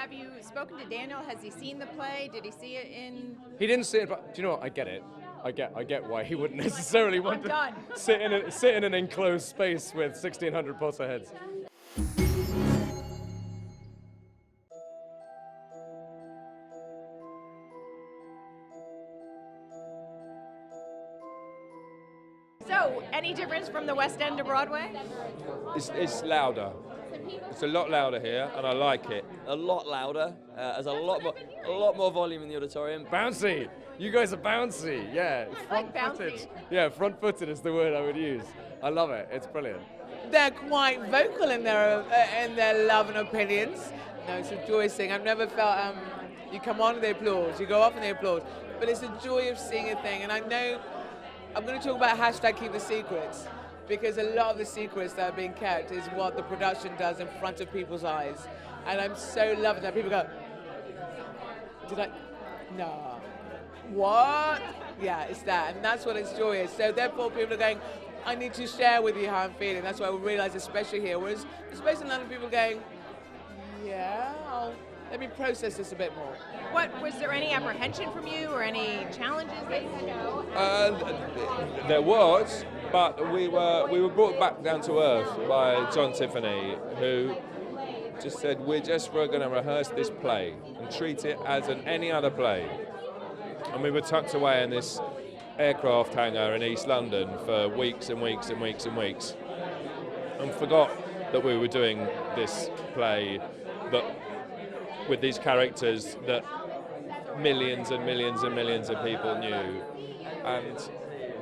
Have you spoken to Daniel? Has he seen the play? Did he see it in? He didn't see it, but do you know what? I get it. I get why he wouldn't necessarily want done. to sit in an enclosed space with 1,600 Potterheads. So, any difference from the West End to Broadway? It's louder. It's a lot louder here, and I like it. A lot louder. There's a lot more volume in the auditorium. Bouncy. You guys are bouncy. Yeah. Front-footed. bouncy. Yeah, front-footed is the word I would use. I love it. It's brilliant. They're quite vocal in their love and opinions. No, it's a joyous thing. I've never felt you come on and they applaud, you go off and they applaud. But it's a joy of seeing a thing. And I know I'm going to talk about hashtag keep the secrets, because a lot of the secrets that are being kept is what the production does in front of people's eyes. And I'm so loving that people go, did I? No. What? Yeah, it's that. And that's what it's joyous. So therefore people are going, I need to share with you how I'm feeling. That's what I realize, especially here. Whereas, especially in London, people are going, yeah, let me process this a bit more. Was there any apprehension from you or any challenges that you had? There was, but we were brought back down to earth by John Tiffany, who just said we're going to rehearse this play and treat it as any other play. And we were tucked away in this aircraft hangar in East London for weeks and weeks and weeks and weeks, and forgot that we were doing this play that with these characters that millions and millions and millions of people knew. And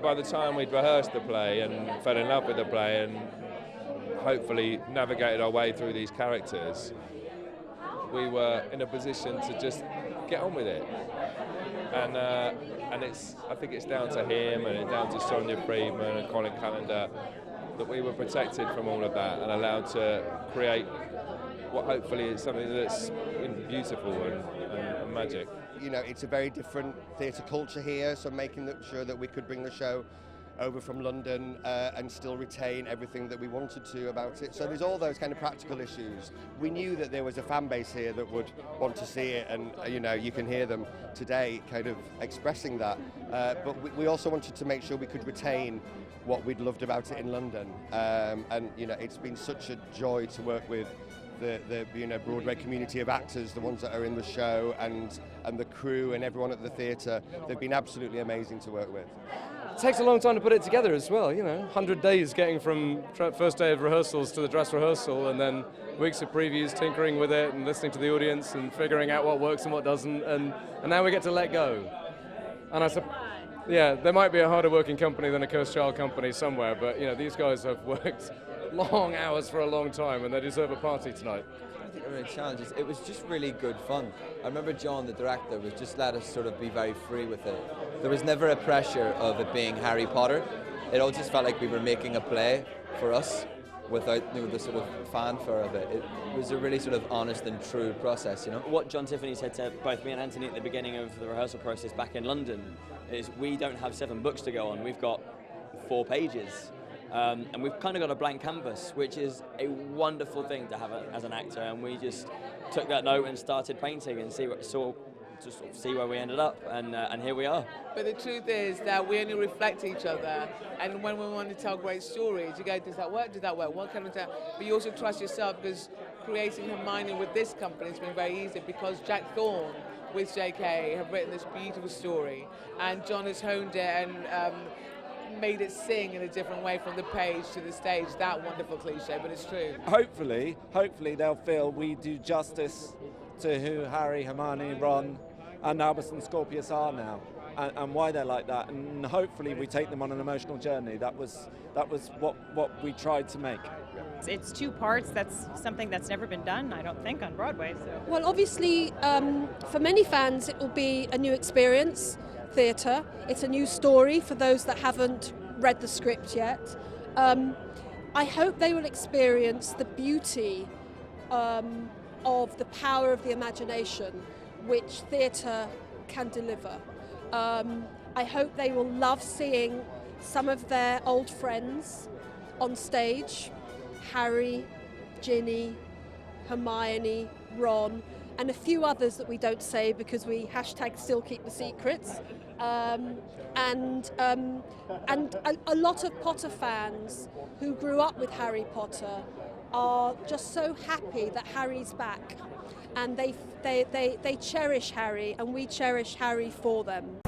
by the time we'd rehearsed the play and fell in love with the play and hopefully navigated our way through these characters, we were in a position to just get on with it. And I think it's down to him and down to Sonia Friedman and Colin Callender that we were protected from all of that and allowed to create what hopefully is something that's beautiful and magic. You know, it's a very different theatre culture here, so making sure that we could bring the show over from London and still retain everything that we wanted to about it. So there's all those kind of practical issues. We knew that there was a fan base here that would want to see it, and you know, you can hear them today kind of expressing that. But we also wanted to make sure we could retain what we'd loved about it in London. And you know, it's been such a joy to work with the Broadway community of actors, the ones that are in the show, and the crew and everyone at the theatre. They've been absolutely amazing to work with. It takes a long time to put it together as well, 100 days getting from first day of rehearsals to the dress rehearsal, and then weeks of previews, tinkering with it and listening to the audience and figuring out what works and what doesn't, and now we get to let go. And there might be a harder working company than a Cursed Child company somewhere, but these guys have worked long hours for a long time, and they deserve a party tonight. I think there were challenges. It was just really good fun. I remember John, the director, was just let us sort of be very free with it. There was never a pressure of it being Harry Potter. It all just felt like we were making a play for us without the sort of fanfare of it. It was a really sort of honest and true process, What John Tiffany said to both me and Anthony at the beginning of the rehearsal process back in London is we don't have 7 books to go on. We've got 4 pages. And we've kind of got a blank canvas, which is a wonderful thing to have as an actor. And we just took that note and started painting and see where we ended up. And here we are. But the truth is that we only reflect each other. And when we want to tell great stories, you go, does that work? Did that work? What kind of time? But you also trust yourself, because creating Hermione with this company has been very easy, because Jack Thorne with JK have written this beautiful story, and John has honed it and made it sing in a different way from the page to the stage. That wonderful cliche, but it's true. Hopefully they'll feel we do justice to who Harry, Hermione, Ron and Albus and Scorpius are now, and why they're like that, and hopefully we take them on an emotional journey. That was what we tried to make. It's 2 parts. That's something that's never been done, I don't think, on Broadway. So. Well, obviously, for many fans, it will be a new experience. Theatre. It's a new story for those that haven't read the script yet. I hope they will experience the beauty of the power of the imagination which theatre can deliver. I hope they will love seeing some of their old friends on stage, Harry, Ginny, Hermione, Ron, and a few others that we don't say because we hashtag still keep the secrets. And a lot of Potter fans who grew up with Harry Potter are just so happy that Harry's back, and they cherish Harry, and we cherish Harry for them.